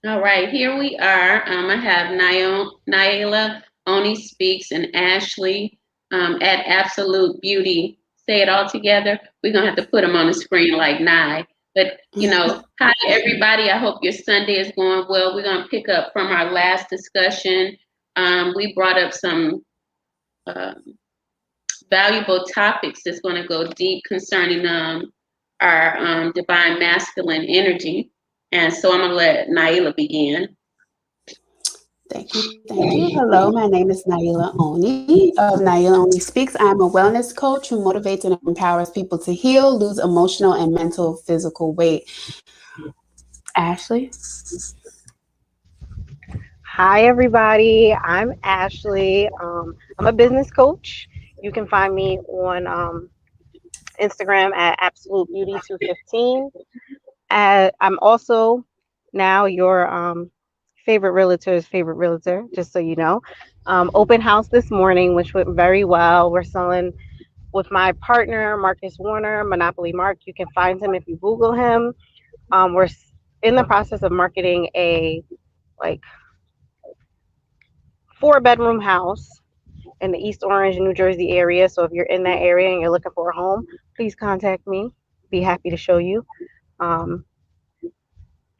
All right, here we are. I have Naila, Oni Speaks, and Ashley at Absolute Beauty. Say it all together. We're gonna have to put them on the screen like Nye. But hi everybody. I hope your Sunday is going well. We're gonna pick up from our last discussion. We brought up some uh, valuable topics that's going to go deep concerning our divine masculine energy. And so I'm going to let Naila begin. Thank you. Thank you. Hello, my name is Naila Oni of Naila Oni Speaks. I'm a wellness coach who motivates and empowers people to heal, lose emotional and mental, physical weight. Ashley? Hi, everybody. I'm Ashley. I'm a business coach. You can find me on Instagram at Absolute Beauty 215. I'm also now your favorite realtor's favorite realtor, just so you know. Open house this morning, which went very well. We're selling with my partner, Marcus Warner, Monopoly Mark. You can find him if you Google him. We're in the process of marketing a like 4-bedroom house in the East Orange, New Jersey area. So if you're in that area and you're looking for a home, please contact me. Be happy to show you. Um,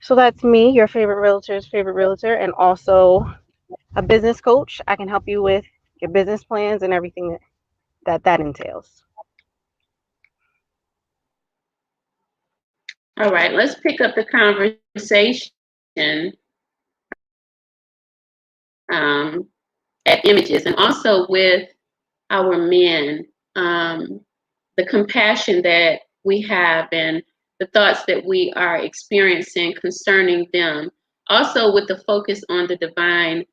so that's me, your favorite realtor's favorite realtor, and also a business coach. I can help you with your business plans and everything that entails. All right, let's pick up the conversation um, at images and also with our men, the compassion that we have and the thoughts that we are experiencing concerning them. Also, with the focus on the divine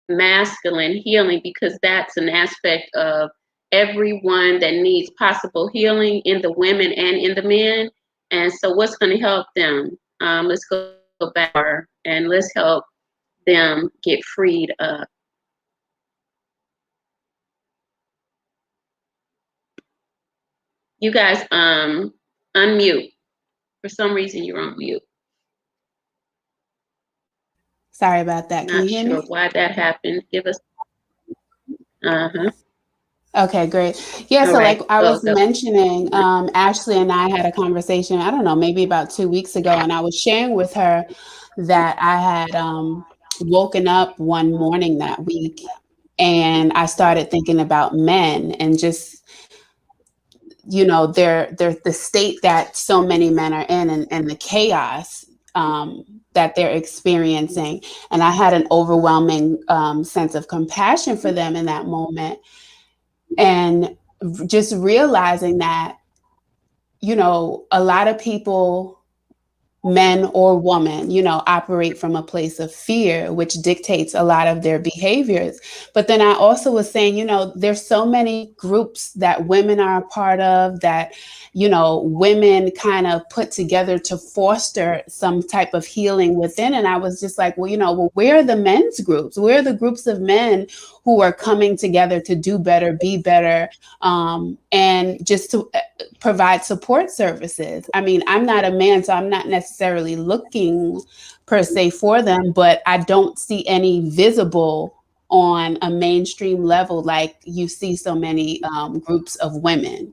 masculine healing, because that's an aspect of everyone that needs possible healing in the women and in the men. And so, what's going to help them? Let's go back and let's help them get freed up. You guys, unmute. For some reason, you're on mute. Sorry about that. Can you Not hear sure me? why that happened. Give us. Uh huh. Okay, great. Yeah, All so like right. I Go was go. mentioning, Ashley and I had a conversation, I don't know, maybe about 2 weeks ago, and I was sharing with her that I had woken up one morning that week and I started thinking about men and just they're the state that so many men are in and the chaos that they're experiencing. And I had an overwhelming sense of compassion for them in that moment. And just realizing that, a lot of people, men or women, operate from a place of fear, which dictates a lot of their behaviors. But then I also was saying, there's so many groups that women are a part of that, women kind of put together to foster some type of healing within. And I was just like, well, where are the men's groups? Where are the groups of men who are coming together to do better, be better, and just to provide support services? I mean, I'm not a man, so I'm not necessarily looking per se for them, but I don't see any visible on a mainstream level like you see so many groups of women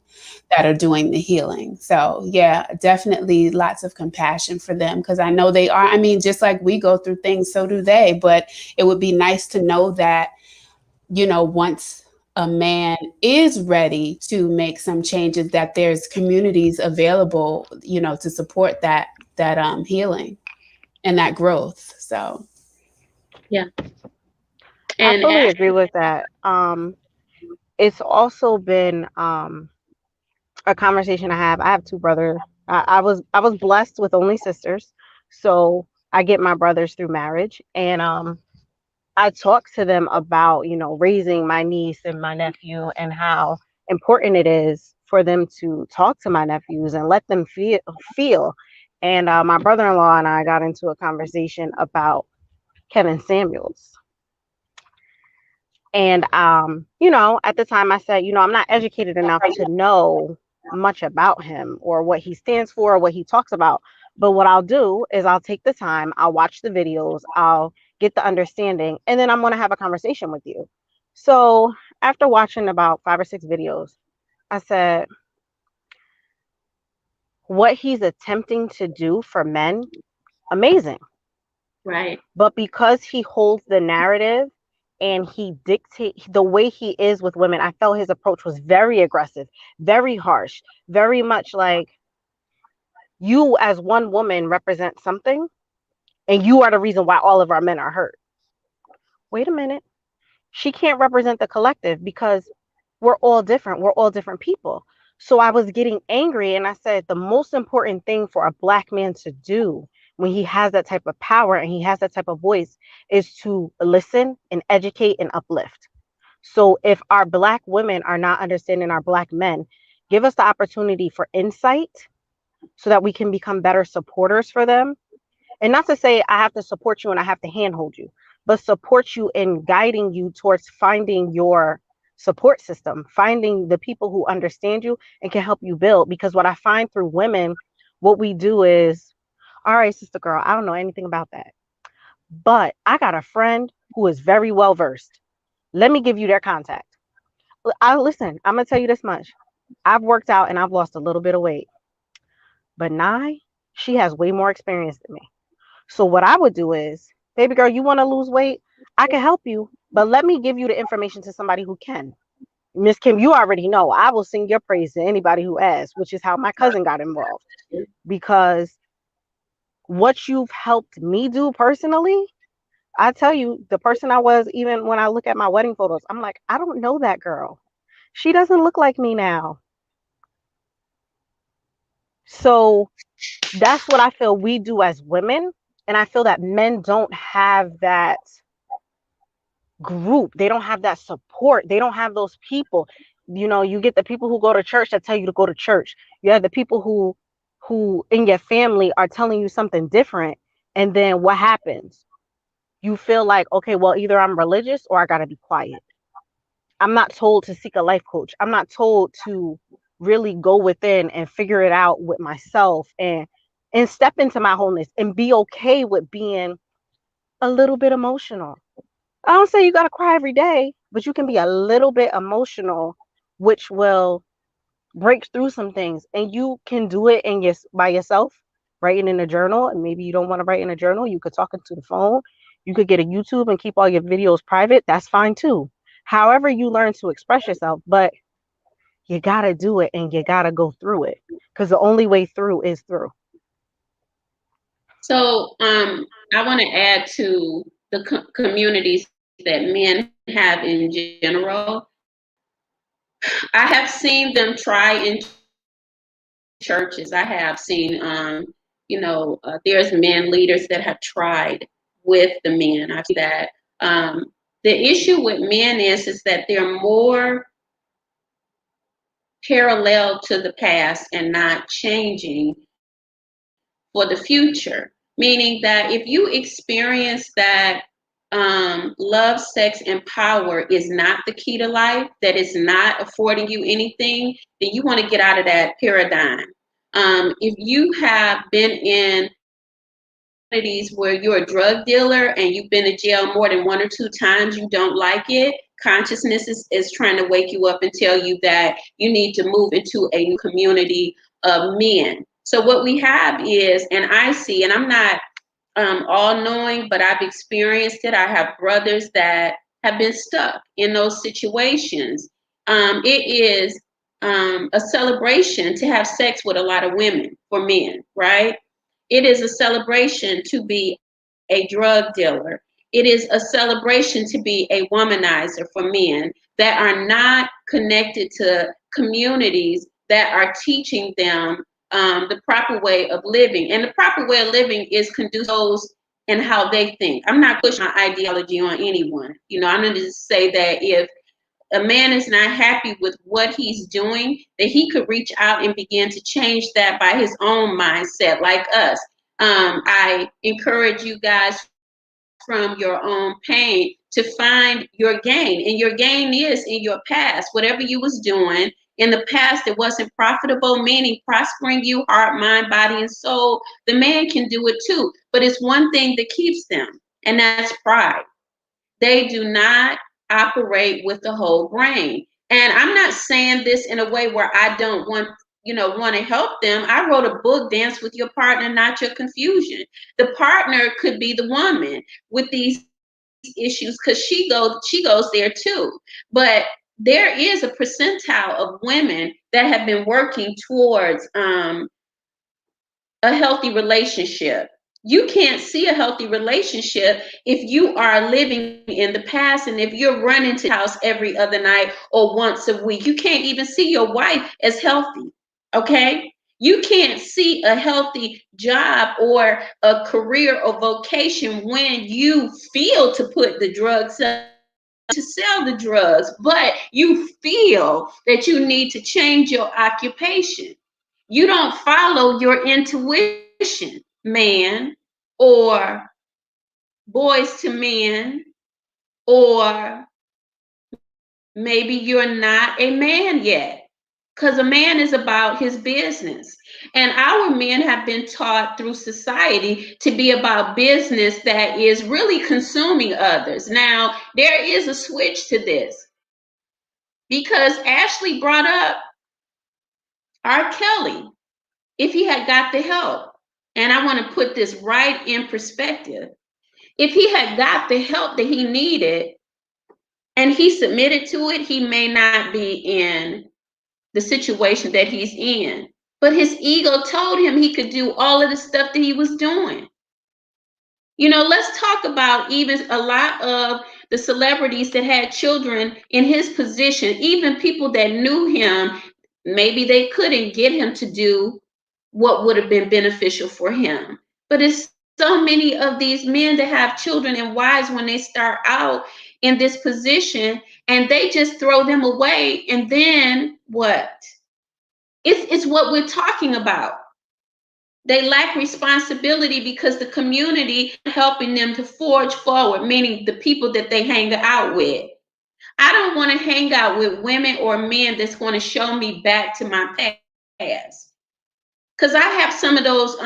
that are doing the healing. So yeah, definitely lots of compassion for them because I know they are. I mean, just like we go through things, so do they. But it would be nice to know that, once a man is ready to make some changes, that there's communities available, to support that healing and that growth. So Yeah. I And fully agree Ashley. with that. It's also been a conversation I have. I have two brothers. I was blessed with only sisters, so I get my brothers through marriage, and I talk to them about raising my niece and my nephew and how important it is for them to talk to my nephews and let them feel. And my brother-in-law and I got into a conversation about Kevin Samuels. And at the time I said, I'm not educated enough to know much about him or what he stands for or what he talks about. But what I'll do is I'll take the time, I'll watch the videos, I'll get the understanding, and then I'm going to have a conversation with you. So after watching about 5 or 6 videos, I said, what he's attempting to do for men, amazing. Right. But because he holds the narrative and he dictates the way he is with women, I felt his approach was very aggressive, very harsh, very much like, you as one woman represent something and you are the reason why all of our men are hurt. Wait a minute. She can't represent the collective because we're all different. We're all different people. So I was getting angry and I said, the most important thing for a Black man to do when he has that type of power and he has that type of voice is to listen and educate and uplift. So if our Black women are not understanding our Black men, give us the opportunity for insight so that we can become better supporters for them. And not to say I have to support you and I have to handhold you, but support you in guiding you towards finding your support system, finding the people who understand you and can help you build. Because what I find through women, what we do is, all right, sister girl, I don't know anything about that, but I got a friend who is very well versed. Let me give you their contact. Listen, I'm going to tell you this much. I've worked out and I've lost a little bit of weight, but Nye, she has way more experience than me. So what I would do is, baby girl, you want to lose weight? I can help you, but let me give you the information to somebody who can. Miss Kim, you already know I will sing your praise to anybody who asks, which is how my cousin got involved. Because what you've helped me do personally, I tell you, the person I was, even when I look at my wedding photos, I'm like, I don't know that girl. She doesn't look like me now. So that's what I feel we do as women. And I feel that men don't have that group. They don't have that support. They don't have those people. You know, you get the people who go to church that tell you to go to church. You have the people who in your family are telling you something different. And then what happens? You feel like, okay, well, either I'm religious or I got to be quiet. I'm not told to seek a life coach. I'm not told to really go within and figure it out with myself and step into my wholeness and be okay with being a little bit emotional. I don't say you got to cry every day, but you can be a little bit emotional, which will break through some things. And you can do it by yourself, writing in a journal. And maybe you don't want to write in a journal. You could talk into the phone. You could get a YouTube and keep all your videos private. That's fine too. However you learn to express yourself, but you got to do it and you got to go through it because the only way through is through. So I want to add to the communities that men have in general. I have seen them try in churches. I have seen, there's men leaders that have tried with the men. I see that. The issue with men is that they're more parallel to the past and not changing for the future. Meaning that if you experience that love, sex, and power is not the key to life, that is not affording you anything, then you want to get out of that paradigm. If you have been in communities where you're a drug dealer and you've been to jail more than 1 or 2 times, you don't like it, consciousness is trying to wake you up and tell you that you need to move into a new community of men. So what we have is, and I see, and I'm not all knowing, but I've experienced it. I have brothers that have been stuck in those situations. It is a celebration to have sex with a lot of women for men, right? It is a celebration to be a drug dealer. It is a celebration to be a womanizer for men that are not connected to communities that are teaching them the proper way of living. And the proper way of living is conducive and how they think. I'm not pushing my ideology on anyone. You know, I'm going to just say that if a man is not happy with what he's doing, that he could reach out and begin to change that by his own mindset, like us. I encourage you guys from your own pain to find your gain. And your gain is in your past. Whatever you was doing, in the past it wasn't profitable, meaning prospering you, heart, mind, body, and soul, the man can do it too. But it's one thing that keeps them, and that's pride. They do not operate with the whole brain. And I'm not saying this in a way where I don't want to help them. I wrote a book, Dance with Your Partner, Not Your Confusion. The partner could be the woman with these issues, because she goes there too. But there is a percentile of women that have been working towards a healthy relationship. You can't see a healthy relationship if you are living in the past, and if you're running to the house every other night or once a week. You can't even see your wife as healthy. Okay? You can't see a healthy job or a career or vocation when you feel to put the drugs up, to sell the drugs, but you feel that you need to change your occupation. You don't follow your intuition, man, or boys to men, or maybe you're not a man yet, because a man is about his business. And our men have been taught through society to be about business that is really consuming others. Now, there is a switch to this, because Ashley brought up R. Kelly. If he had got the help, and I want to put this right in perspective, if he had got the help that he needed and he submitted to it, he may not be in the situation that he's in. But his ego told him he could do all of the stuff that he was doing. Let's talk about even a lot of the celebrities that had children in his position, even people that knew him. Maybe they couldn't get him to do what would have been beneficial for him. But it's so many of these men that have children and wives when they start out in this position, and they just throw them away. And then what? It's what we're talking about. They lack responsibility because the community helping them to forge forward, meaning the people that they hang out with. I don't want to hang out with women or men that's going to show me back to my past. Because I have some of those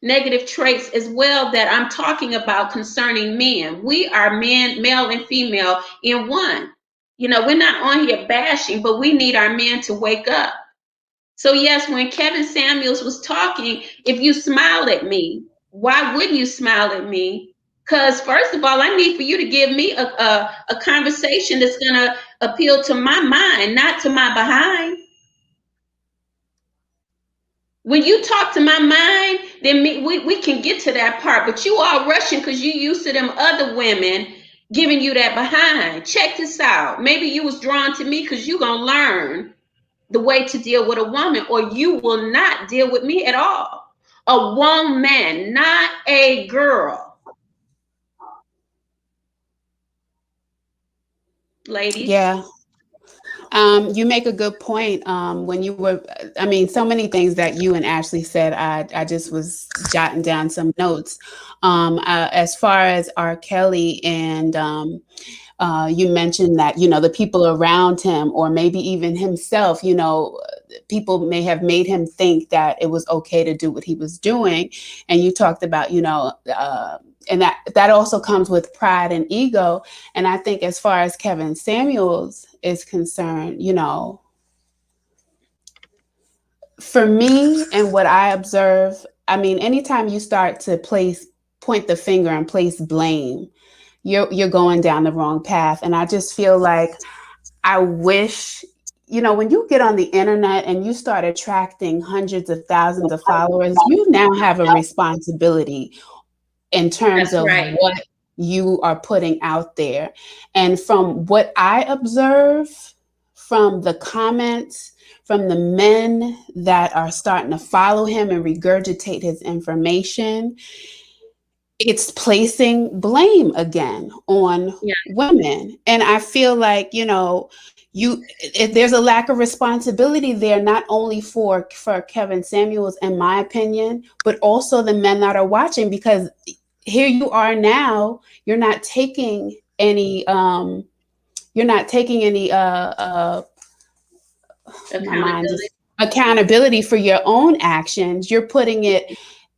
negative traits as well that I'm talking about concerning men. We are men, male and female, in one. We're not on here bashing, but we need our men to wake up. So yes, when Kevin Samuels was talking, if you smile at me, why wouldn't you smile at me? Because first of all, I need for you to give me a conversation that's going to appeal to my mind, not to my behind. When you talk to my mind, then we can get to that part. But you are rushing because you used to them other women giving you that behind. Check this out. Maybe you was drawn to me because you're going to learn the way to deal with a woman, or you will not deal with me at all. A woman, not a girl. Ladies? Yeah. You make a good point. When you were, so many things that you and Ashley said, I just was jotting down some notes. As far as R. Kelly, and you mentioned that, the people around him, or maybe even himself, people may have made him think that it was okay to do what he was doing. And you talked about, and that also comes with pride and ego. And I think as far as Kevin Samuels is concerned, for me and what I observe, anytime you start to point the finger and place blame, you're going down the wrong path. And I just feel like I wish, when you get on the internet and you start attracting hundreds of thousands of followers, you now have a responsibility in terms of what you are putting out there. And from what I observe, from the comments, from the men that are starting to follow him and regurgitate his information, it's placing blame again on women. And I feel like, if there's a lack of responsibility there, not only for Kevin Samuels, in my opinion, but also the men that are watching, because here you are now, you're not taking any my mind just accountability for your own actions. You're putting it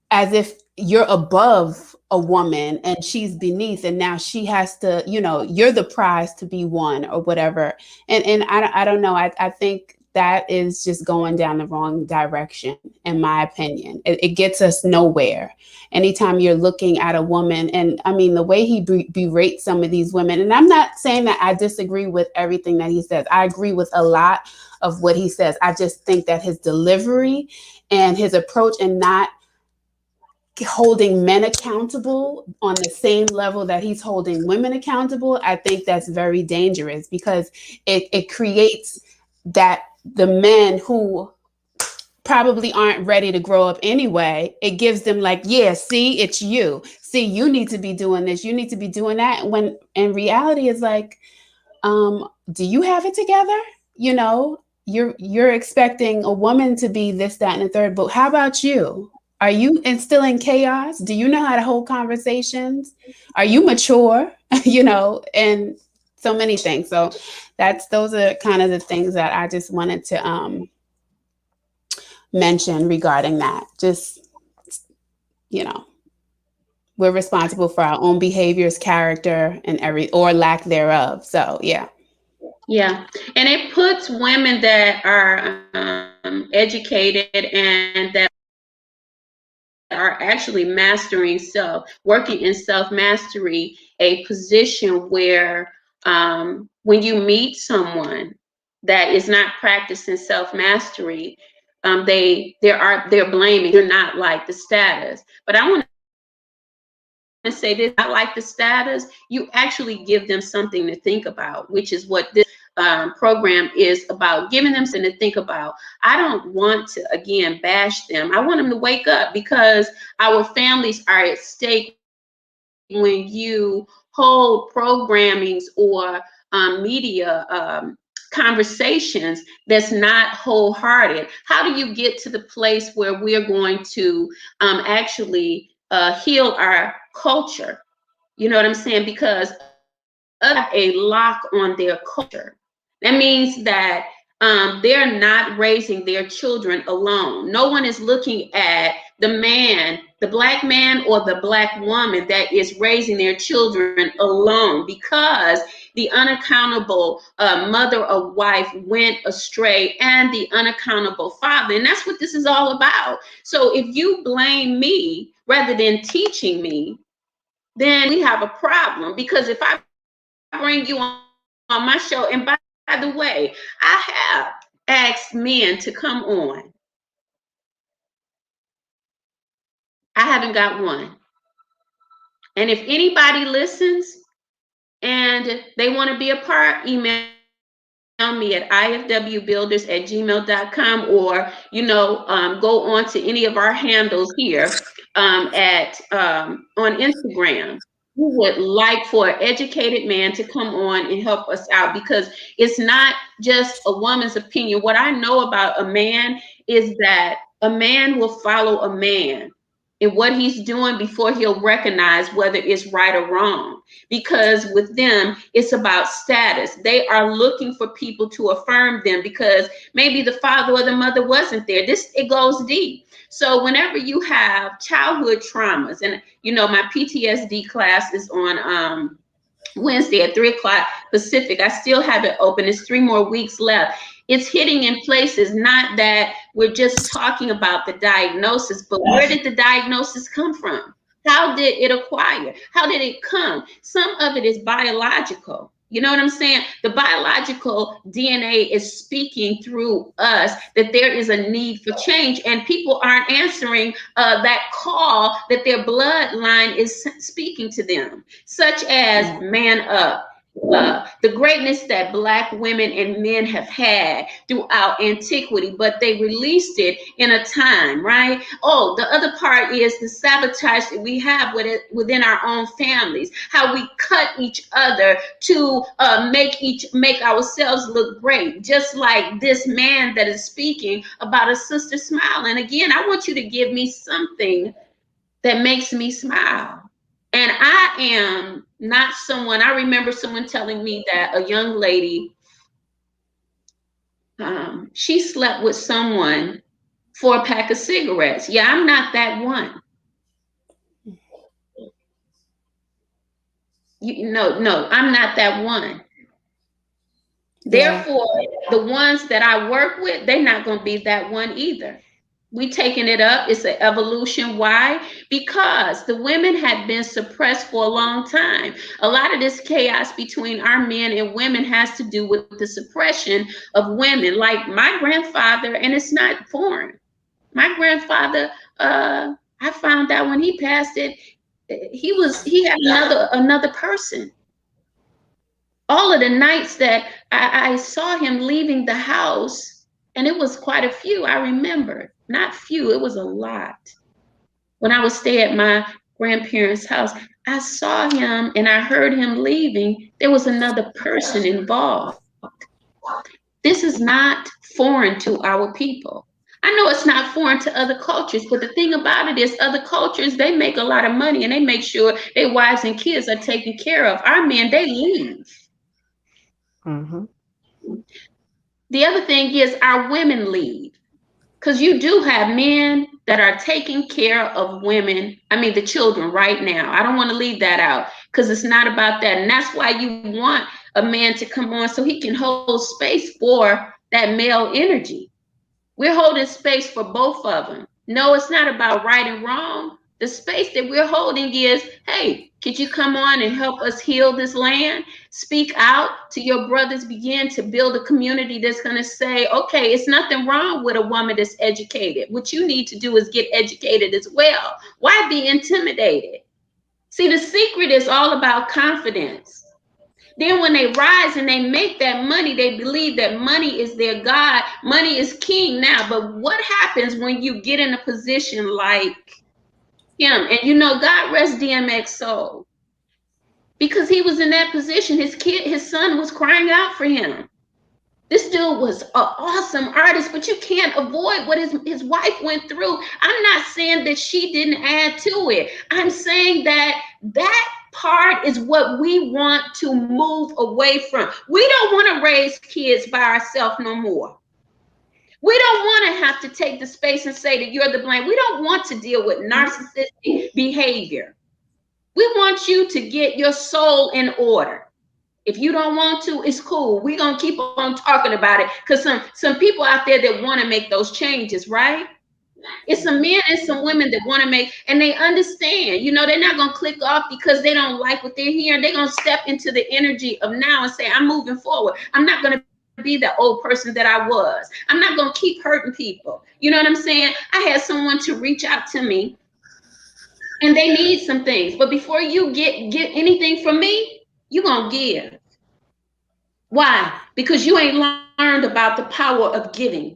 as if you're above a woman and she's beneath, and now she has to, you're the prize to be won or whatever. And I don't know. I think that is just going down the wrong direction, in my opinion. It gets us nowhere. Anytime you're looking at a woman, and I mean, the way he berates some of these women, and I'm not saying that I disagree with everything that he says. I agree with a lot of what he says. I just think that his delivery and his approach, and not holding men accountable on the same level that he's holding women accountable, I think that's very dangerous, because it creates that the men who probably aren't ready to grow up anyway, it gives them like, yeah, see, it's you. See, you need to be doing this. You need to be doing that. When in reality, it's like, do you have it together? You're expecting a woman to be this, that, and the third, but how about you? Are you instilling chaos? Do you know how to hold conversations? Are you mature? And so many things. So those are kind of the things that I just wanted to mention regarding that. Just, we're responsible for our own behaviors, character, and or lack thereof. So, yeah. Yeah. And it puts women that are educated and that are actually mastering self, working in self-mastery, a position where when you meet someone that is not practicing self-mastery, they're blaming. You're not like the status. But I want to say this: I like the status. You actually give them something to think about, which is what this program is about, giving them something to think about. I don't want to, again, bash them. I want them to wake up, because our families are at stake when you hold programmings or media conversations that's not wholehearted. How do you get to the place where we're going to actually heal our culture? You know what I'm saying? Because of a lock on their culture. That means that they're not raising their children alone. No one is looking at the man, the black man or the black woman that is raising their children alone, because the unaccountable mother or wife went astray, and the unaccountable father. And that's what this is all about. So if you blame me rather than teaching me, then we have a problem. Because if I bring you on my show, and by the way, I have asked men to come on. I haven't got one. And if anybody listens and they want to be a part, email me at ifwbuilders@gmail.com, or go on to any of our handles here on Instagram. We would like for an educated man to come on and help us out, because it's not just a woman's opinion. What I know about a man is that a man will follow a man in what he's doing before he'll recognize whether it's right or wrong. Because with them, it's about status. They are looking for people to affirm them, because maybe the father or the mother wasn't there. It goes deep. So whenever you have childhood traumas, and my PTSD class is on Wednesday at 3:00 Pacific. I still have it open. It's 3 more weeks left. It's hitting in places, not that we're just talking about the diagnosis, but where did the diagnosis come from? How did it acquire? How did it come? Some of it is biological. You know what I'm saying? The biological DNA is speaking through us that there is a need for change, and people aren't answering that call that their bloodline is speaking to them, such as man up. The greatness that Black women and men have had throughout antiquity, but they released it in a time, right? Oh, the other part is the sabotage that we have within our own families, how we cut each other to make ourselves look great, just like this man that is speaking about a sister smile. And again, I want you to give me something that makes me smile. And I am not someone, I remember someone telling me that a young lady she slept with someone for a pack of cigarettes. Yeah, I'm not that one. No, I'm not that one. Yeah. Therefore, the ones that I work with, they're not going to be that one either. We taking it up. It's an evolution. Why? Because the women had been suppressed for a long time. A lot of this chaos between our men and women has to do with the suppression of women. Like my grandfather, and it's not foreign. My grandfather, I found out when he passed it, he had another person. All of the nights that I saw him leaving the house, and it was quite a few, I remember. Not few, it was a lot. When I would stay at my grandparents' house, I saw him and I heard him leaving. There was another person involved. This is not foreign to our people. I know it's not foreign to other cultures, but the thing about it is other cultures, they make a lot of money and they make sure their wives and kids are taken care of. Our men, they leave. Mm-hmm. The other thing is our women leave, because you do have men that are taking care of women. I mean, the children right now. I don't want to leave that out because it's not about that. And that's why you want a man to come on so he can hold space for that male energy. We're holding space for both of them. No, it's not about right and wrong. The space that we're holding is, hey, could you come on and help us heal this land? Speak out to your brothers, begin to build a community that's going to say, okay, it's nothing wrong with a woman that's educated. What you need to do is get educated as well. Why be intimidated? See, the secret is all about confidence. Then when they rise and they make that money, they believe that money is their God. Money is king now. But what happens when you get in a position like him? And you know, God rest DMX soul. Because he was in that position, his son was crying out for him. This dude was an awesome artist, but you can't avoid what his wife went through. I'm not saying that she didn't add to it. I'm saying that part is what we want to move away from. We don't want to raise kids by ourselves no more. We don't want to have to take the space and say that you're the blame. We don't want to deal with narcissistic behavior. We want you to get your soul in order. If you don't want to, it's cool. We're going to keep on talking about it because some people out there that want to make those changes, right? It's some men and some women that want to make, and they understand, you know, they're not going to click off because they don't like what they're hearing. They're going to step into the energy of now and say, I'm moving forward. I'm not going to be the old person that I was. I'm not going to keep hurting people. You know what I'm saying? I had someone to reach out to me and they need some things. But before you get anything from me, you're going to give. Why? Because you ain't learned about the power of giving.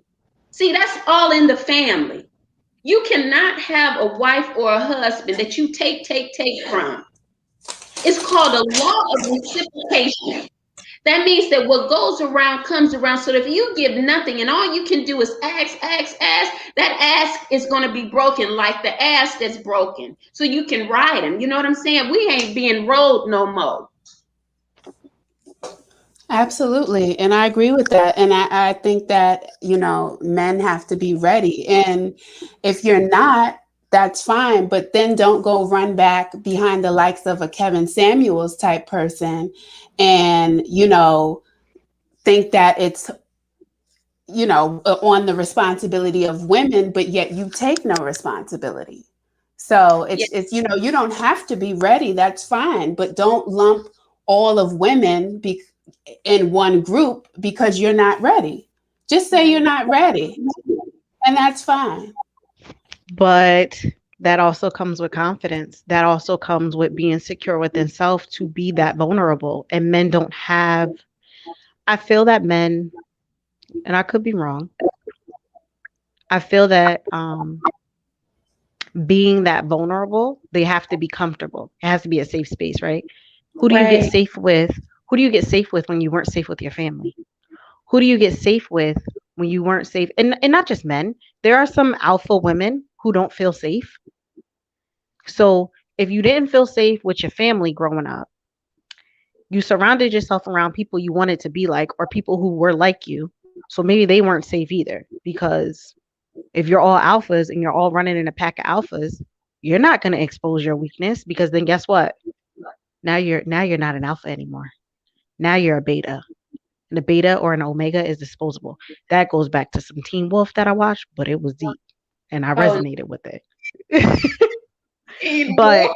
See, that's all in the family. You cannot have a wife or a husband that you take from. It's called a law of reciprocation. That means that what goes around comes around. So if you give nothing and all you can do is ask, that ask is going to be broken like the ass that's broken. So you can ride him. You know what I'm saying? We ain't being rode no more. Absolutely. And I agree with that. And I think that, you know, men have to be ready. And if you're not, that's fine. But then don't go run back behind the likes of a Kevin Samuels type person and, you know, think that it's, you know, on the responsibility of women, but yet you take no responsibility. So it's, you know, you don't have to be ready. That's fine. But don't lump all of women in one group because you're not ready. Just say you're not ready, and that's fine. But that also comes with confidence. That also comes with being secure within self to be that vulnerable. And men don't have, I feel that men, and I could be wrong, I feel that being that vulnerable, they have to be comfortable. It has to be a safe space, right? Who do you get safe with? Who do you get safe with when you weren't safe with your family? Who do you get safe with when you weren't safe? And not just men. There are some alpha women who don't feel safe. So if you didn't feel safe with your family growing up, you surrounded yourself around people you wanted to be like or people who were like you. So maybe they weren't safe either, because if you're all alphas and you're all running in a pack of alphas, you're not going to expose your weakness, because then guess what? Now you're not an alpha anymore. Now you're a beta. And a beta or an omega is disposable. That goes back to some Teen Wolf that I watched, but it was deep and I Oh, resonated with it. But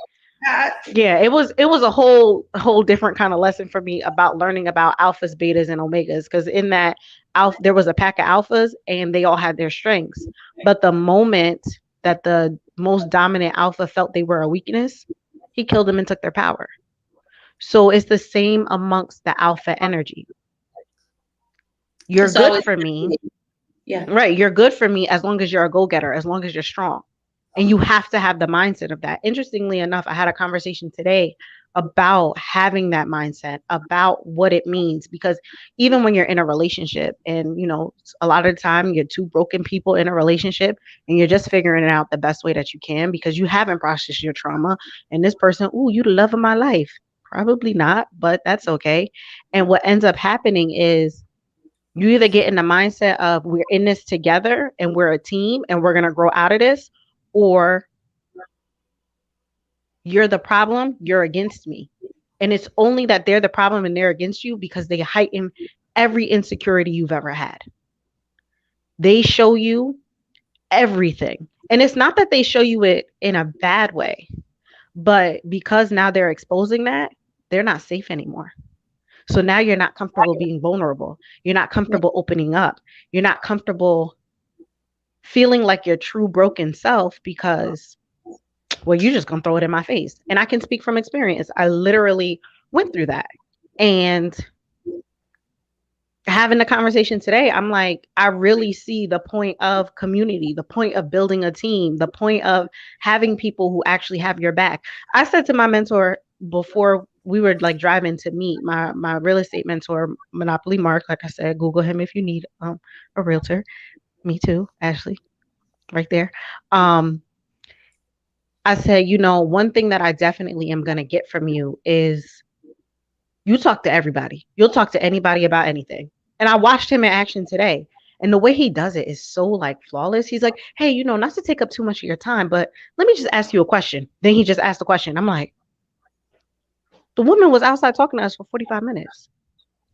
yeah, it was a whole different kind of lesson for me about learning about alphas, betas, and omegas. Because in that alpha, there was a pack of alphas, and they all had their strengths. But the moment that the most dominant alpha felt they were a weakness, he killed them and took their power. So it's the same amongst the alpha energy. You're it's good always for me, yeah. right? You're good for me as long as you're a go-getter, as long as you're strong. And you have to have the mindset of that. Interestingly enough, I had a conversation today about having that mindset, about what it means, because even when you're in a relationship, and a lot of the time you're two broken people in a relationship, and you're just figuring it out the best way that you can because you haven't processed your trauma. And this person, ooh, you the love of my life. Probably not, but that's okay. And what ends up happening is you either get in the mindset of we're in this together and we're a team and we're going to grow out of this, or you're the problem, you're against me. And it's only that they're the problem and they're against you because they heighten every insecurity you've ever had. They show you everything. And it's not that they show you it in a bad way, but because now they're exposing that, they're not safe anymore. So now you're not comfortable being vulnerable. You're not comfortable opening up. You're not comfortable feeling like your true broken self because, well, you're just going to throw it in my face. And I can speak from experience. I literally went through that. And having the conversation today, I'm like, I really see the point of community, the point of building a team, the point of having people who actually have your back. I said to my mentor before we were like driving to meet, my real estate mentor, Monopoly Mark, like I said, Google him if you need a realtor. Me too, Ashley, right there. I said, one thing that I definitely am going to get from you is you talk to everybody. You'll talk to anybody about anything. And I watched him in action today. And the way he does it is so like flawless. He's like, hey, not to take up too much of your time, but let me just ask you a question. Then he just asked the question. I'm like, the woman was outside talking to us for 45 minutes.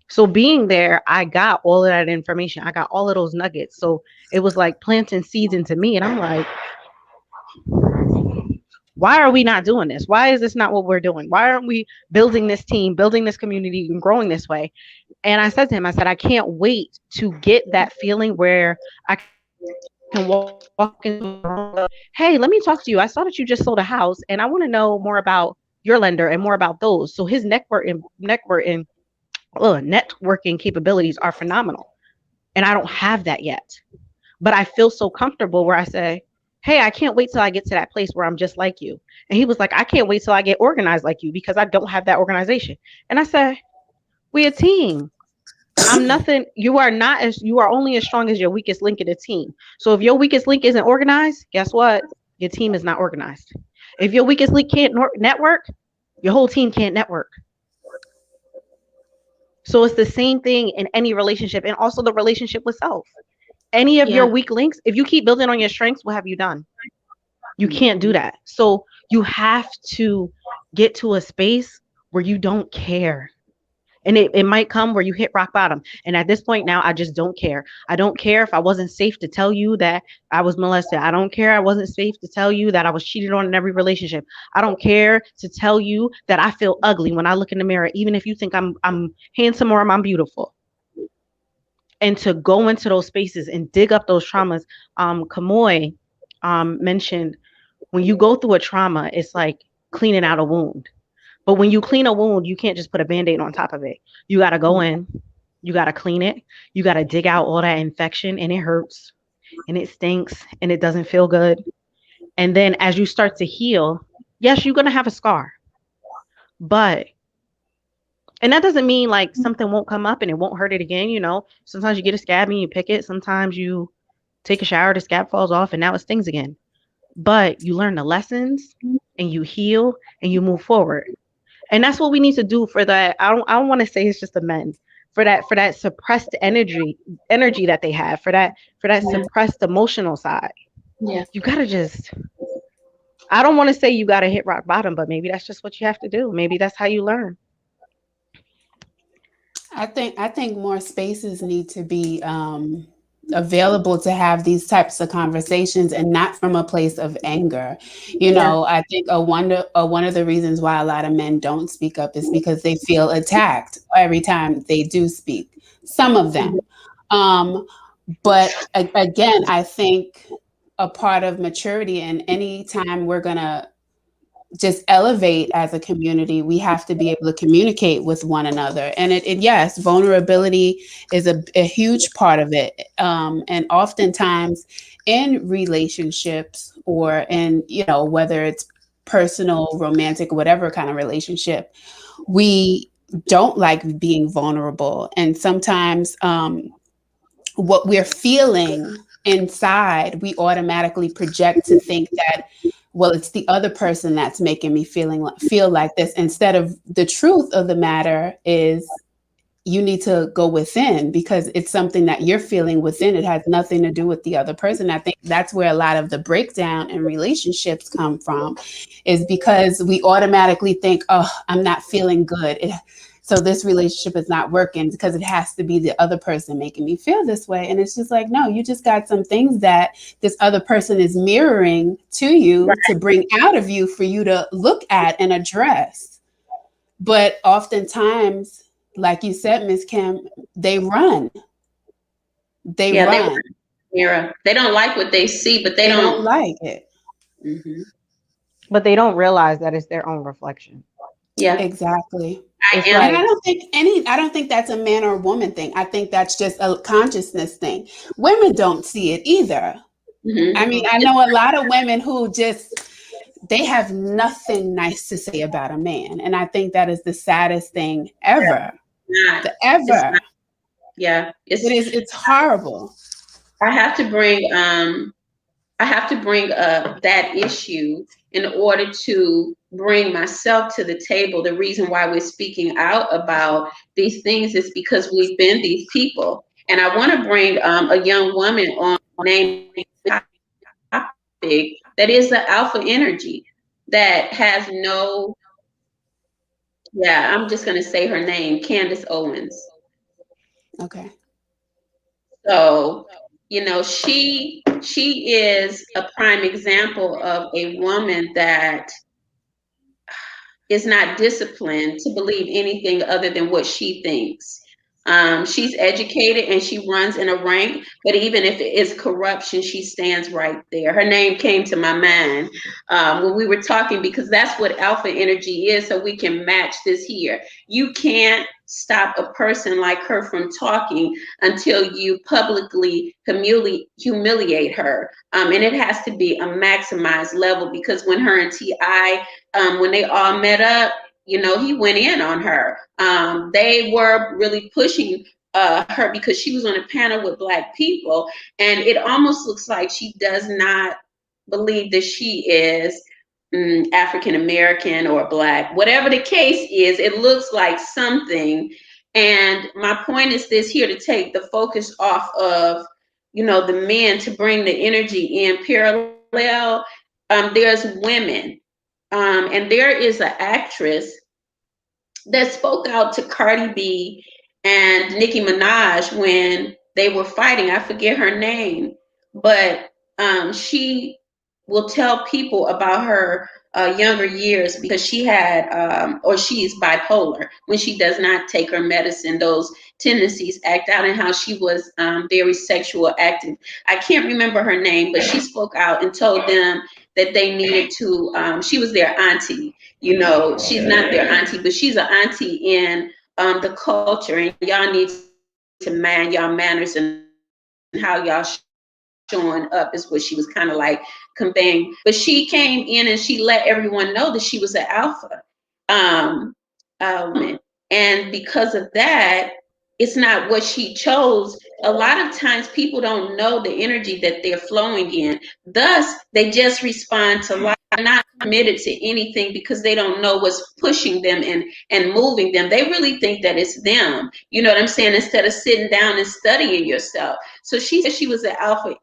So being there, I got all of that information. I got all of those nuggets. So it was like planting seeds into me. And I'm like, why are we not doing this? Why is this not what we're doing? Why aren't we building this team, building this community, and growing this way? And I said to him, I said, I can't wait to get that feeling where I can walk into the room. Hey, let me talk to you. I saw that you just sold a house, and I want to know more about your lender and more about those. So his networking capabilities are phenomenal. And I don't have that yet. But I feel so comfortable where I say, hey, I can't wait till I get to that place where I'm just like you. And he was like, I can't wait till I get organized like you because I don't have that organization. And I said, we're a team. I'm nothing. You are only as strong as your weakest link in a team. So if your weakest link isn't organized, guess what? Your team is not organized. If your weakest link can't network, your whole team can't network. So it's the same thing in any relationship, and also the relationship with self. Any of your weak links, if you keep building on your strengths, what have you done? You can't do that. So you have to get to a space where you don't care. And it might come where you hit rock bottom. And at this point now, I just don't care. I don't care if I wasn't safe to tell you that I was molested. I don't care I wasn't safe to tell you that I was cheated on in every relationship. I don't care to tell you that I feel ugly when I look in the mirror, even if you think I'm handsome or I'm beautiful. And to go into those spaces and dig up those traumas. Kamoy mentioned when you go through a trauma, it's like cleaning out a wound. But when you clean a wound, you can't just put a Band-Aid on top of it. You got to go in, you got to clean it, you got to dig out all that infection, and it hurts and it stinks and it doesn't feel good. And then as you start to heal, yes, you're going to have a scar. And that doesn't mean like something won't come up and it won't hurt it again. Sometimes you get a scab and you pick it. Sometimes you take a shower, the scab falls off and now it stings again. But you learn the lessons and you heal and you move forward. And that's what we need to do for that. I don't want to say it's just the men. for that suppressed energy that they have, for that Yeah. suppressed emotional side. Yeah. You gotta just, I don't want to say you gotta hit rock bottom, but maybe that's just what you have to do. Maybe that's how you learn. I think more spaces need to be available to have these types of conversations, and not from a place of anger. Yeah. I think one of the reasons why a lot of men don't speak up is because they feel attacked every time they do speak. Some of them, um, but again, I think a part of maturity, and any time we're gonna just elevate as a community, we have to be able to communicate with one another. And yes, vulnerability is a huge part of it. And oftentimes in relationships, or in, whether it's personal, romantic, whatever kind of relationship, we don't like being vulnerable. And sometimes what we're feeling inside, we automatically project to think that, well, it's the other person that's making me feel like this, instead of the truth of the matter is, you need to go within, because it's something that you're feeling within. It has nothing to do with the other person. I think that's where a lot of the breakdown in relationships come from, is because we automatically think, oh, I'm not feeling good, so this relationship is not working because it has to be the other person making me feel this way. And it's just like, no, you just got some things that this other person is mirroring to you, Right. to bring out of you for you to look at and address. But oftentimes, like you said, Miss Kim, they run. They Yeah. They run. mirror. They don't like what they see, but they They don't. don't like it. Mhm. But they don't realize that it's their own reflection. Yeah. Exactly. I It's am. And like, I don't think that's a man or woman thing. I think that's just a consciousness thing. Women don't see it either. I Mhm. mean, mm-mm. I know a lot of women who they have nothing nice to say about a man. And I think that is the saddest thing ever. Not. It's Ever. not. Yeah. It's horrible. I have to bring. I have to bring up that issue in order to bring myself to the table. The reason why we're speaking out about these things is because we've been these people. And I want to bring a young woman on named topic that is the alpha energy that has no, yeah, I'm just going to say her name, Candace Owens. Okay. So, she is a prime example of a woman that is not disciplined to believe anything other than what she thinks. She's educated and she runs in a rank, but even if it is corruption, she stands right there. Her name came to my mind when we were talking, because that's what alpha energy is. So we can match this here. You can't stop a person like her from talking until you publicly humiliate her. And it has to be a maximized level, because when her and T.I., when they all met up, he went in on her. They were really pushing her because she was on a panel with Black people, and it almost looks like she does not believe that she is African American or Black. Whatever the case is, it looks like something. And my point is this here, to take the focus off of, the men, to bring the energy in parallel. There's women, and there is an actress that spoke out to Cardi B and Nicki Minaj when they were fighting. I forget her name, but she will tell people about her younger years, because she had, or she's bipolar. When she does not take her medicine, those tendencies act out, and how she was very sexual active. I can't remember her name, but she spoke out and told them that they needed to, she was their auntie. She's not their auntie, but she's an auntie in the culture, and y'all need to mind y'all manners and how y'all showing up, is what she was kind of like conveying. But she came in and she let everyone know that she was an alpha. Um, and because of that, it's not what she chose. A lot of times people don't know the energy that they're flowing in. Thus, they just respond to life, not committed to anything because they don't know what's pushing them and moving them. They really think that it's them. You know what I'm saying? Instead of sitting down and studying yourself. So she said she was an alpha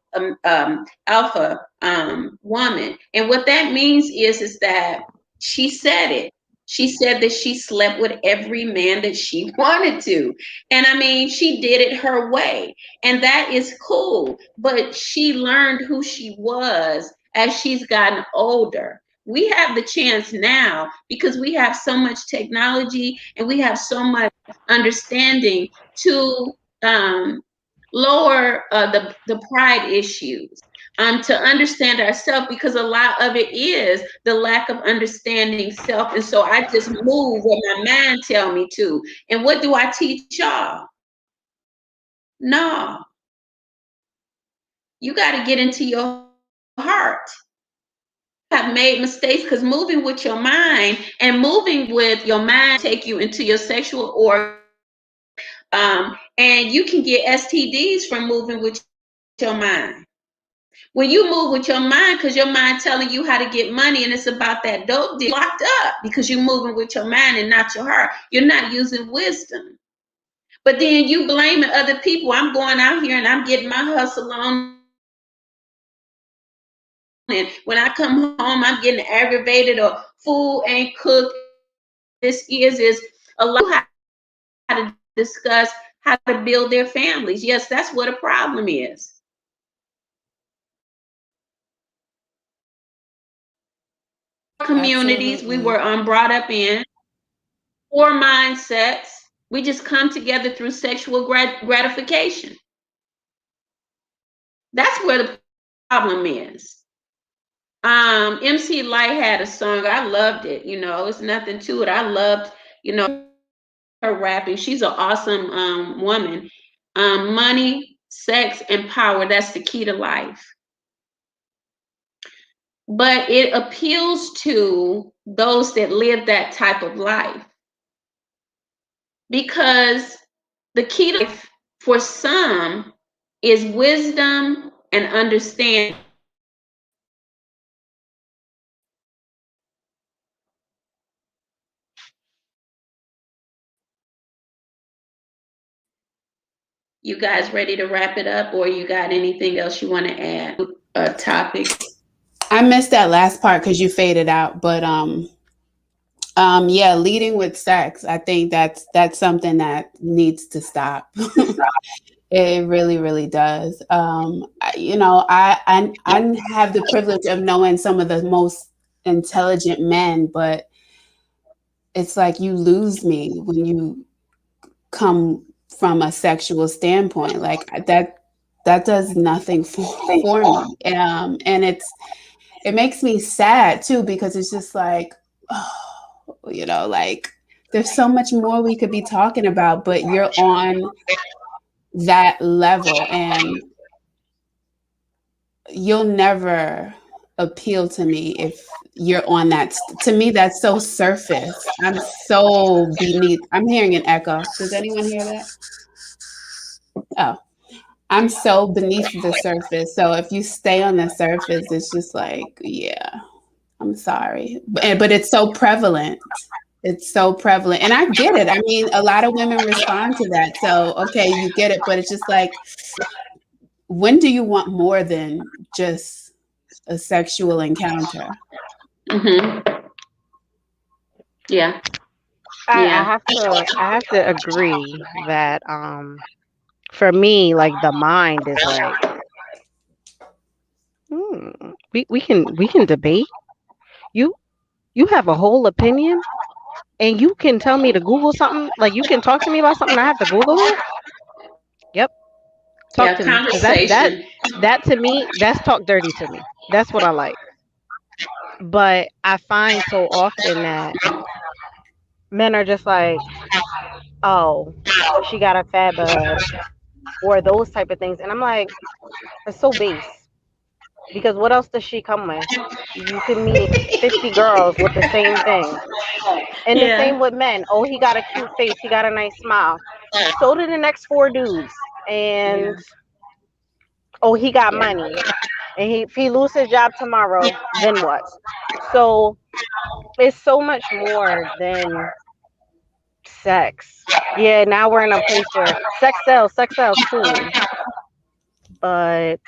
woman. And what that means is that she said it. She said that she slept with every man that she wanted to. And I mean, she did it her way. And that is cool. But she learned who she was as she's gotten older. We have the chance now because we have so much technology and we have so much understanding to lower the pride issues, to understand ourselves, because a lot of it is the lack of understanding self. And so I just move what my mind tell me to. And what do I teach y'all? No, you got to get into your heart. Have made mistakes because moving with your mind take you into your sexual organ, and you can get STDs from moving with your mind. When you move with your mind, because your mind telling you how to get money and it's about that dope deal, locked up because you're moving with your mind and not your heart. You're not using wisdom. But then you blaming other people. I'm going out here and I'm getting my hustle on. And when I come home, I'm getting aggravated or food ain't cooked. This is a lot how to discuss how to build their families. Yes, that's what a problem is. Communities Absolutely. we were brought up in, poor mindsets. We just come together through sexual gratification. That's where the problem is. MC Light had a song. I loved it. You know, it's nothing to it. I loved, her rapping. She's an awesome woman. Money, sex, and power. That's the key to life. But it appeals to those that live that type of life. Because the key to life for some is wisdom and understanding. You guys ready to wrap it up, or you got anything else you want to add? A topic? I missed that last part because you faded out, but yeah, leading with sex. I think that's something that needs to stop. It really, really does. I have the privilege of knowing some of the most intelligent men, but it's like you lose me when you come from a sexual standpoint. Like that does nothing for me. And it makes me sad too, because it's just like, oh, like there's so much more we could be talking about, but you're on that level and you'll never appeal to me if you're on that. To me, that's so surface. I'm so beneath. I'm hearing an echo. Does anyone hear that? Oh, I'm so beneath the surface. So if you stay on the surface, it's just like, yeah, I'm sorry. But it's so prevalent. It's so prevalent. And I get it. I mean, a lot of women respond to that. So, okay, you get it. But it's just like, when do you want more than just a sexual encounter? Mm-hmm. Yeah. I have to agree that for me, like the mind is like we can debate. You have a whole opinion and you can tell me to Google something. Like you can talk to me about something, I have to Google it. Yep. Talk to me. 'Cause that to me, that's talk dirty to me. That's what I like. But I find so often that men are just like, oh, she got a fat butt or those type of things. And I'm like, it's so base. Because what else does she come with? You can meet 50 girls with the same thing. And the same with men. Oh, he got a cute face. He got a nice smile. So did the next 4 dudes. And oh, he got money. And if he loses his job tomorrow, then what? So it's so much more than sex. Yeah, now we're in a place where sex sells, cool. But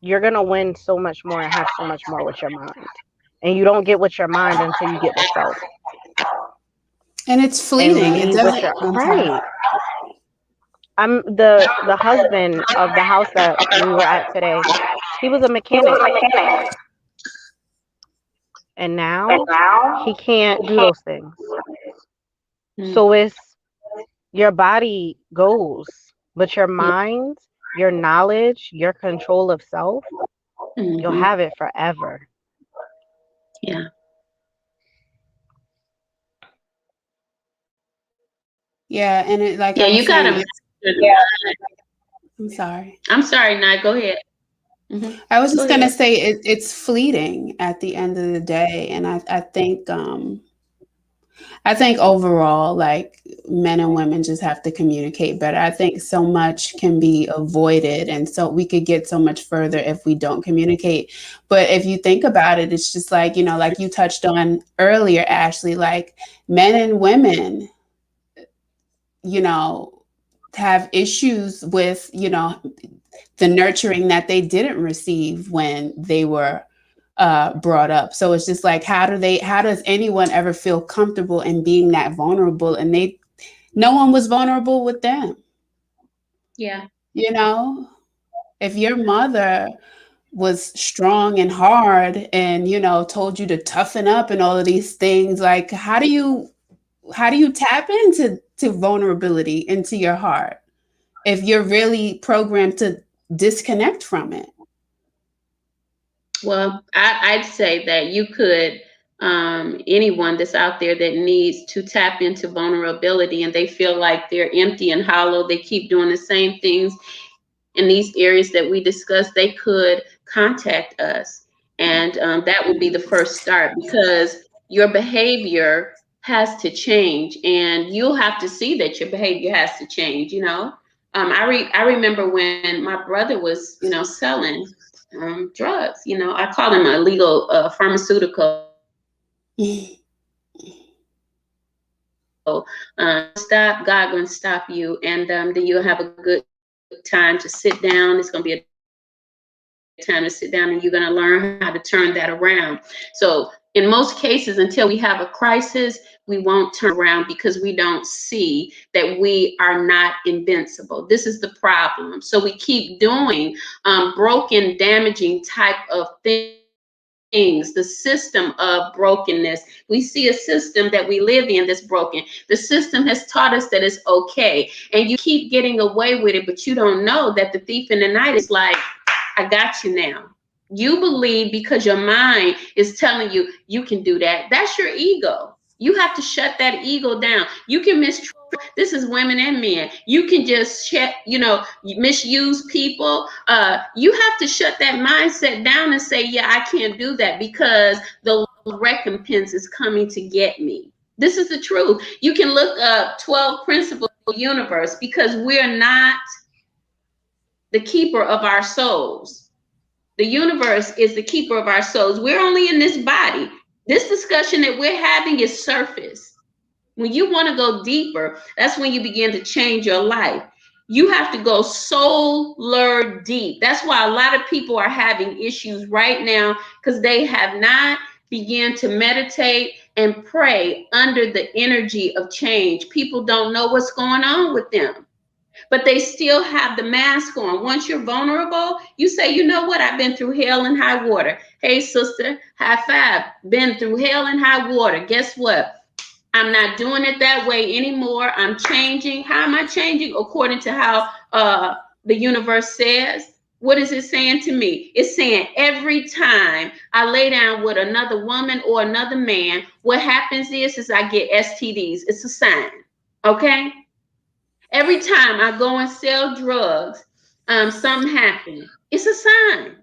you're gonna win so much more and have so much more with your mind. And you don't get with your mind until you get with self. And it's And fleeting. It be with doesn't. your I'm sorry. right. I'm the husband of the house that we were at today. He was a mechanic. And now he can't do those things. So it's your body goes, but your mind, your knowledge, your control of self, you'll have it forever. Yeah. Yeah, and it like Yeah, I was you gotta. saying, I'm sorry. I'm sorry, Nye. Go ahead. I was just Go gonna ahead. say it's fleeting at the end of the day, and I think overall, like men and women just have to communicate better. I think so much can be avoided, and so we could get so much further if we don't communicate. But if you think about it, it's just like, like you touched on earlier, Ashley, like men and women, have issues with, the nurturing that they didn't receive when they were brought up. So it's just like, how does anyone ever feel comfortable in being that vulnerable? And no one was vulnerable with them. Yeah. If your mother was strong and hard and, told you to toughen up and all of these things, like, how do you tap into vulnerability into your heart if you're really programmed to disconnect from it? Well, I'd say that you could, anyone that's out there that needs to tap into vulnerability and they feel like they're empty and hollow, they keep doing the same things in these areas that we discussed, they could contact us. And that would be the first start, because your behavior has to change and you'll have to see that your behavior has to change. I remember when my brother was, selling drugs. I call them illegal pharmaceutical. Stop, God gonna stop you, and then you'll have a good time to sit down. It's gonna be a time to sit down, and you're gonna learn how to turn that around. So in most cases, until we have a crisis, we won't turn around because we don't see that we are not invincible. This is the problem. So we keep doing broken, damaging type of things. The system of brokenness. We see a system that we live in that's broken. The system has taught us that it's okay, and you keep getting away with it, but you don't know that the thief in the night is like, I got you now. You believe because your mind is telling you you can do that. That's your ego. You have to shut that ego down. You can mistrust. This is women and men. You can just misuse people. You have to shut that mindset down and say, yeah, I can't do that because the recompense is coming to get me. This is the truth. You can look up 12 principles of the universe, because we're not the keeper of our souls. The universe is the keeper of our souls. We're only in this body. This discussion that we're having is surface. When you want to go deeper, that's when you begin to change your life. You have to go solar deep. That's why a lot of people are having issues right now, because they have not begun to meditate and pray under the energy of change. People don't know what's going on with them, but they still have the mask on. Once you're vulnerable, you say, you know what? I've been through hell and high water. Hey, sister, high five. Been through hell and high water. Guess what? I'm not doing it that way anymore. I'm changing. How am I changing? According to how the universe says. What is it saying to me? It's saying every time I lay down with another woman or another man, what happens is I get STDs. It's a sign. Okay? Every time I go and sell drugs, something happened. It's a sign.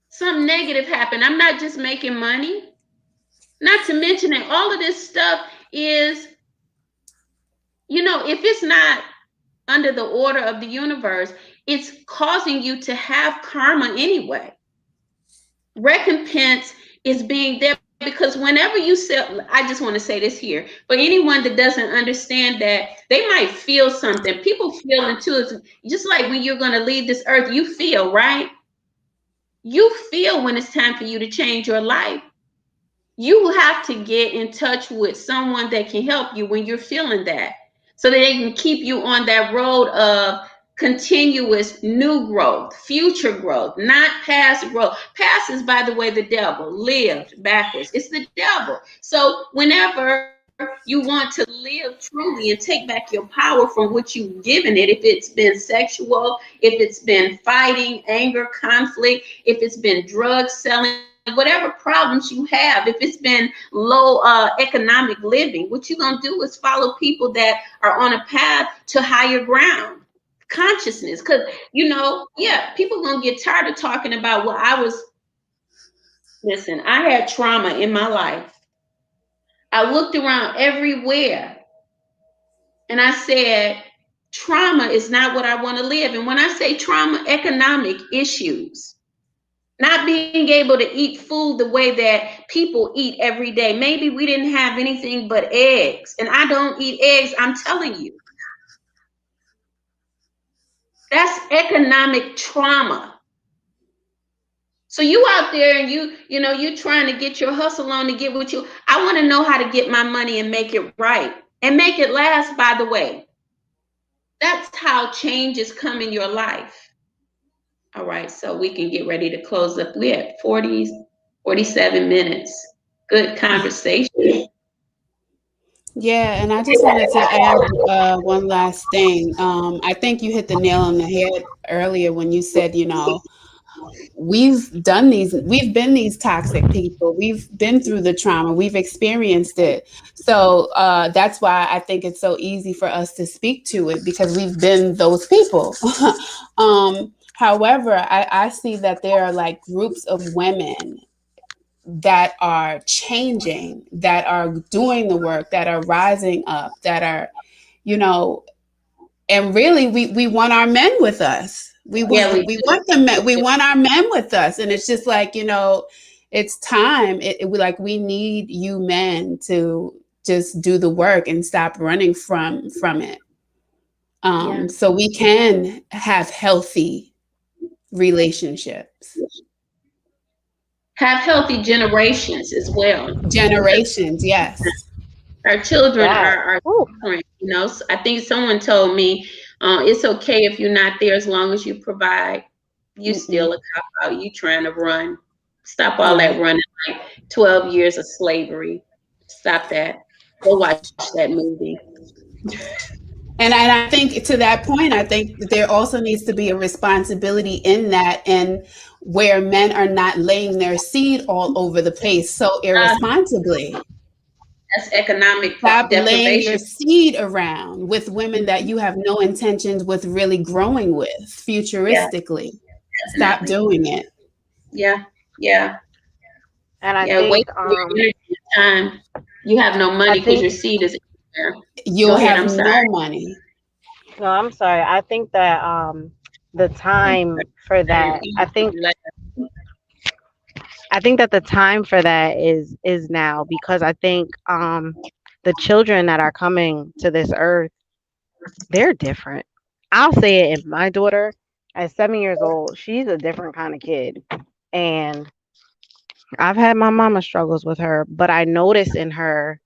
Something negative happened. I'm not just making money. Not to mention that all of this stuff is if it's not under the order of the universe, it's causing you to have karma anyway. Recompense is being there because whenever you sell, I just want to say this here for anyone that doesn't understand that they might feel something. People feel intuitive, just like when you're going to leave this earth, you feel, right? You feel when it's time for you to change your life. You have to get in touch with someone that can help you when you're feeling that, so that they can keep you on that road of continuous new growth, future growth, not past growth. Past is, by the way, the devil. Lived backwards, it's the devil. So whenever you want to live truly and take back your power from what you've given it, if it's been sexual, if it's been fighting, anger, conflict, if it's been drug selling, whatever problems you have, if it's been low economic living, what you're going to do is follow people that are on a path to higher ground consciousness. Because, people going to get tired of talking about listen, I had trauma in my life. I looked around everywhere and I said, trauma is not what I want to live. And when I say trauma, economic issues, not being able to eat food the way that people eat every day. Maybe we didn't have anything but eggs, and I don't eat eggs, I'm telling you. That's economic trauma. So you out there and you're trying to get your hustle on to get what I want to know how to get my money and make it right and make it last, by the way. That's how changes come in your life. All right, so we can get ready to close up. We're at 47 minutes. Good conversation. Yeah, and I just wanted to add one last thing. I think you hit the nail on the head earlier when you said, we've been these toxic people. We've been through the trauma. We've experienced it. So that's why I think it's so easy for us to speak to it, because we've been those people. However, I see that there are like groups of women that are changing, that are doing the work, that are rising up, that are, and really we want our men with us. We want the men, we want our men with us. And it's just like, it's time. We need you men to just do the work and stop running from it. So we can have healthy relationships. Have healthy generations as well. Generations, yes. Our children are different, So I think someone told me it's okay if you're not there as long as you provide. You still a cop out. You trying to run. Stop all that running, like 12 years of slavery. Stop that. Go watch that movie. And I think to that point, I think there also needs to be a responsibility in that, and where men are not laying their seed all over the place so irresponsibly. That's economic Stop deprivation. laying your seed around with women that you have no intentions with really growing with futuristically. Yeah, stop doing it. Yeah. And I think wait for your energy time. You have no money because your seed is in there. You'll have no money. No, I'm sorry. I think that the time for that, I think that the time for that is now, because I think the children that are coming to this earth, they're different. I'll say it, in my daughter at 7 years old, she's a different kind of kid. And I've had my mama struggles with her, but I notice in her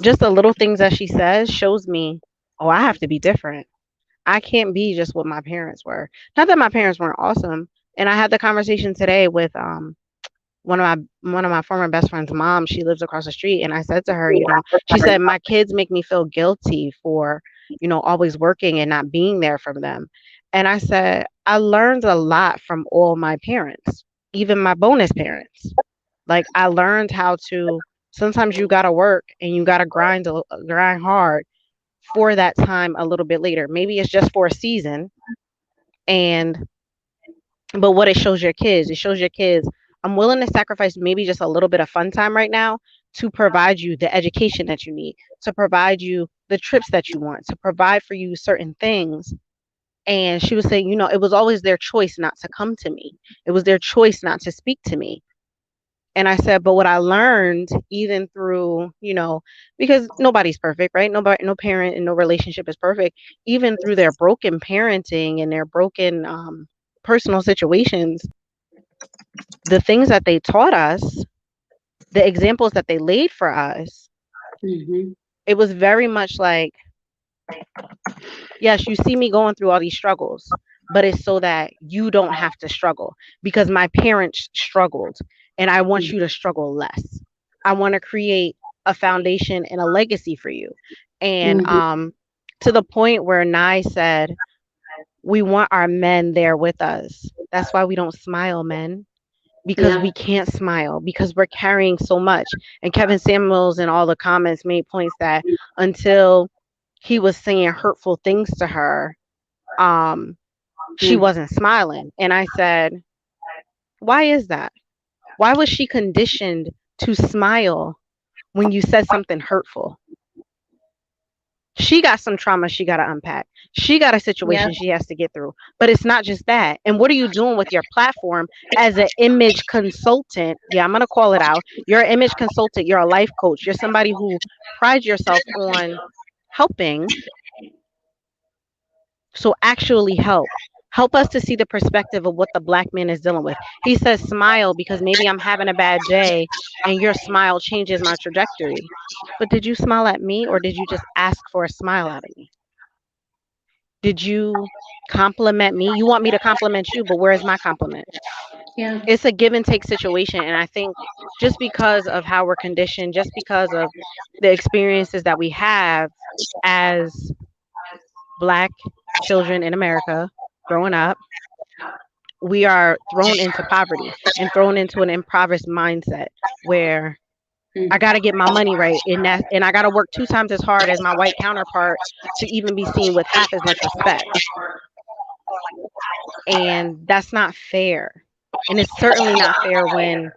just the little things that she says shows me, oh, I have to be different. I can't be just what my parents were. Not that my parents weren't awesome. And I had the conversation today with one of my former best friend's mom. She lives across the street, and I said to her, she said, my kids make me feel guilty for, always working and not being there for them. And I said, I learned a lot from all my parents, even my bonus parents. Like, I learned how to, sometimes you gotta work and you gotta grind hard for that time a little bit later. Maybe it's just for a season. But what it shows your kids, I'm willing to sacrifice maybe just a little bit of fun time right now to provide you the education that you need, to provide you the trips that you want, to provide for you certain things. And she was saying, it was always their choice not to come to me. It was their choice not to speak to me. And I said, but what I learned, even through, because nobody's perfect, right? Nobody, no parent and no relationship is perfect. Even through their broken parenting and their broken personal situations, the things that they taught us, the examples that they laid for us, it was very much like, yes, you see me going through all these struggles, but it's so that you don't have to struggle, because my parents struggled and I want you to struggle less. I want to create a foundation and a legacy for you. And to the point where Nye said, we want our men there with us. That's why we don't smile, men, because we can't smile, because we're carrying so much. And Kevin Samuels in all the comments made points that until he was saying hurtful things to her, she wasn't smiling. And I said, why is that? Why was she conditioned to smile when you said something hurtful? She got some trauma she got to unpack. She got a situation she has to get through. But it's not just that. And what are you doing with your platform as an image consultant? Yeah, I'm going to call it out. You're an image consultant. You're a life coach. You're somebody who prides yourself on helping. So actually help. Help us to see the perspective of what the Black man is dealing with. He says smile because maybe I'm having a bad day and your smile changes my trajectory. But did you smile at me, or did you just ask for a smile out of me? Did you compliment me? You want me to compliment you, but where's my compliment? Yeah. It's a give and take situation. And I think just because of how we're conditioned, just because of the experiences that we have as Black children in America growing up, we are thrown into poverty and thrown into an impoverished mindset where I got to get my money right, and I got to work 2 times as hard as my white counterpart to even be seen with half as much respect. And that's not fair. And it's certainly not fair when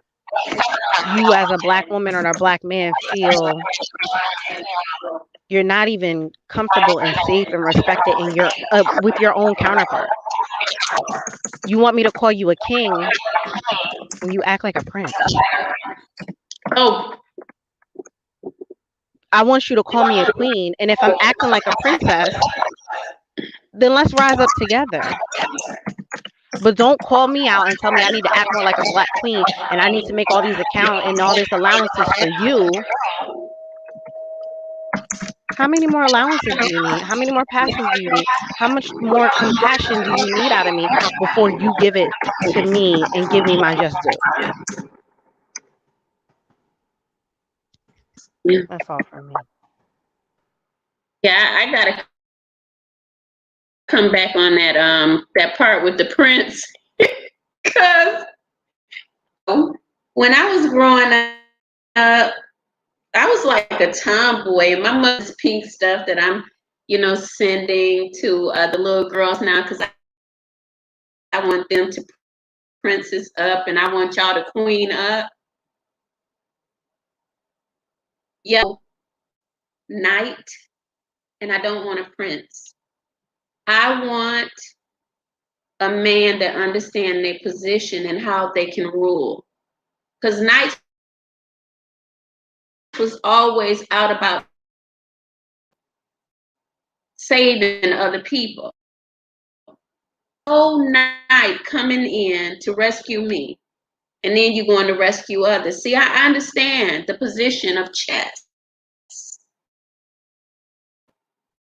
you as a Black woman or a Black man feel you're not even comfortable and safe and respected in your with your own counterpart. You want me to call you a king when you act like a prince. Oh, I want you to call me a queen. And if I'm acting like a princess, then let's rise up together. But don't call me out and tell me I need to act more like a Black queen and I need to make all these accounts and all these allowances for you. How many more allowances do you need? How many more passes do you need? How much more compassion do you need out of me before you give it to me and give me my just due? yeah. That's all for me. Yeah, I gotta come back on that part with the prince, because when I was growing up, I was like a tomboy, and my mother's pink stuff that I'm, sending to the little girls now, because I want them to princess up, and I want y'all to queen up. Yeah, knight, and I don't want a prince. I want a man that understands their position and how they can rule. Because knights was always out about saving other people. Whole night coming in to rescue me, and then you're going to rescue others. See, I understand the position of chess.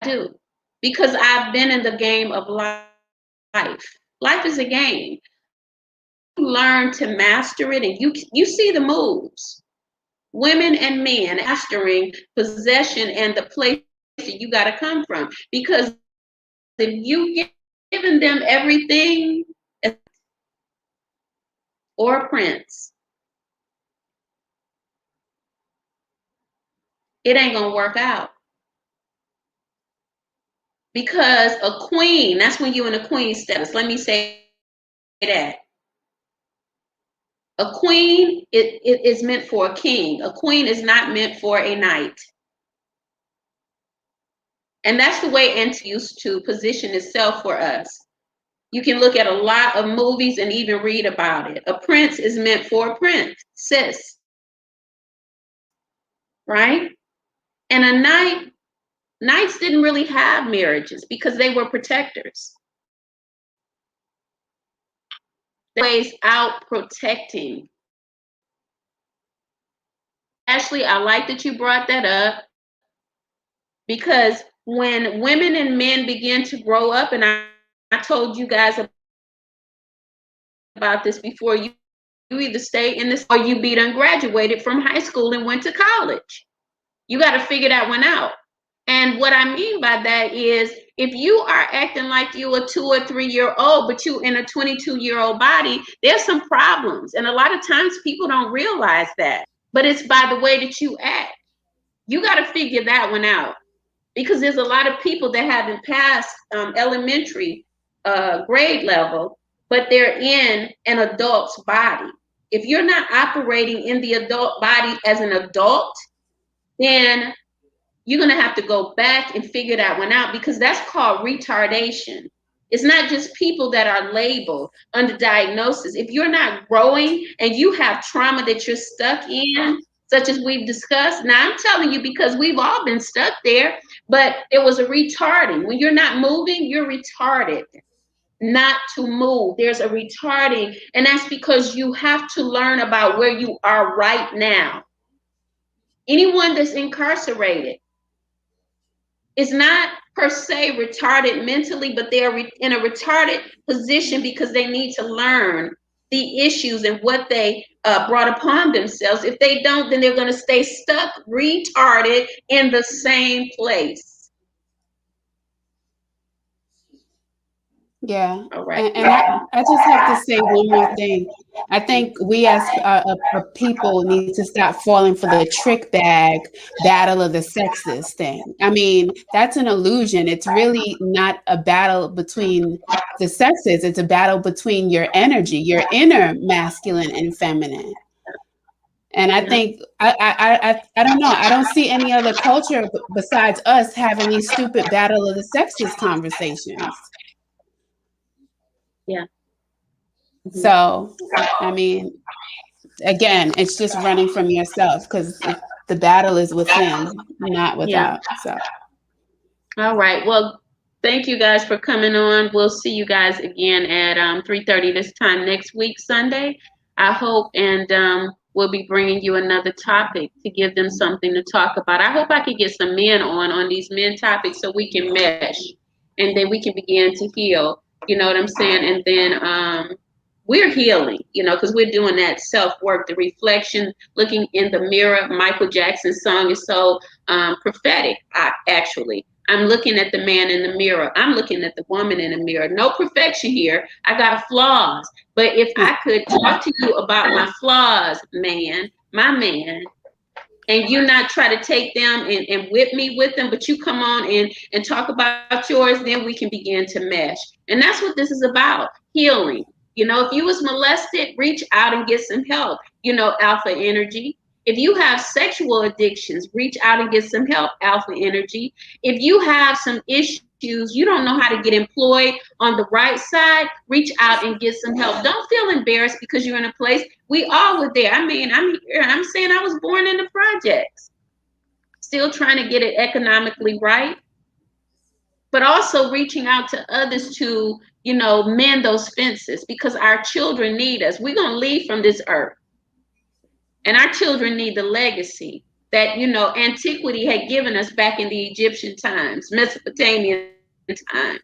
I do, because I've been in the game of life. Life is a game. You learn to master it, and you see the moves. Women and men mastering possession and the place that you got to come from, because if you giving them everything, or a prince, it ain't gonna work out. Because a queen, that's when you're in a queen status. Let me say that. A queen, it is meant for a king. A queen is not meant for a knight. And that's the way Ent used to position itself for us. You can look at a lot of movies and even read about it. A prince is meant for a princess, right? And a knight, knights didn't really have marriages because they were protectors. Ways out protecting. Ashley, I like that you brought that up, because when women and men begin to grow up, and I told you guys about this before, you either stay in this or you be done graduated from high school and went to college. You got to figure that one out. And what I mean by that is, if you are acting like you a 2 or 3 year old, but you in a 22-year-old body, there's some problems. And a lot of times people don't realize that, but it's by the way that you act. You got to figure that one out, because there's a lot of people that haven't passed elementary grade level, but they're in an adult's body. If you're not operating in the adult body as an adult, then you're going to have to go back and figure that one out, because that's called retardation. It's not just people that are labeled under diagnosis. If you're not growing and you have trauma that you're stuck in, such as we've discussed, now I'm telling you because we've all been stuck there, but it was a retarding. When you're not moving, you're retarded not to move. There's a retarding, and that's because you have to learn about where you are right now. Anyone that's incarcerated is not per se retarded mentally, but they're in a retarded position because they need to learn the issues and what they brought upon themselves. If they don't, then they're going to stay stuck, retarded in the same place. Yeah. All right. And I just have to say one more thing. I think we as people need to stop falling for the trick bag battle of the sexes thing. I mean, that's an illusion. It's really not a battle between the sexes. It's a battle between your energy, your inner masculine and feminine. And I think I don't know. I don't see any other culture besides us having these stupid battle of the sexes conversations. Yeah. So, I mean, again, it's just running from yourself, because the battle is within, not without. So, all right. Well, thank you guys for coming on. We'll see you guys again at 3:30 this time next week, Sunday. I hope, and we'll be bringing you another topic to give them something to talk about. I hope I could get some men on these men topics so we can mesh, and then we can begin to heal. You know what I'm saying? And then we're healing, you know, because we're doing that self-work, the reflection, looking in the mirror. Michael Jackson's song is so prophetic, actually. I'm looking at the man in the mirror. I'm looking at the woman in the mirror. No perfection here. I got flaws. But if I could talk to you about my flaws, man, my man, and you not try to take them and whip me with them, but you come on and talk about yours, then we can begin to mesh. And that's what this is about, healing. You know, if you was molested, reach out and get some help. You know, alpha energy. If you have sexual addictions, reach out and get some help, alpha energy. If you have some issues, you don't know how to get employed on the right side, reach out and get some help. Don't feel embarrassed because you're in a place. We all were there. I mean, I'm here. I'm saying I was born in the projects, still trying to get it economically right, but also reaching out to others to, you know, mend those fences, because our children need us. We're going to leave from this earth, and our children need the legacy that, you know, antiquity had given us back in the Egyptian times, Mesopotamian times.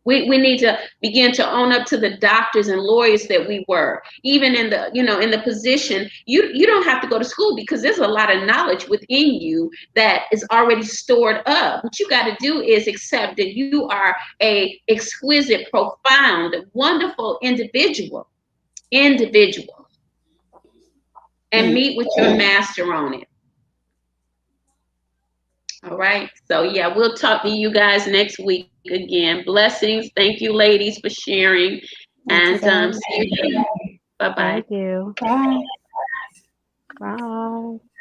We need to begin to own up to the doctors and lawyers that we were, even in the, you know, in the position. You don't have to go to school, because there's a lot of knowledge within you that is already stored up. What you got to do is accept that you are a exquisite, profound, wonderful individual, and meet with your master on it. All right. So yeah, we'll talk to you guys next week again. Blessings. Thank you, ladies, for sharing. And see you then. Bye-bye. Thank you. Bye. Bye.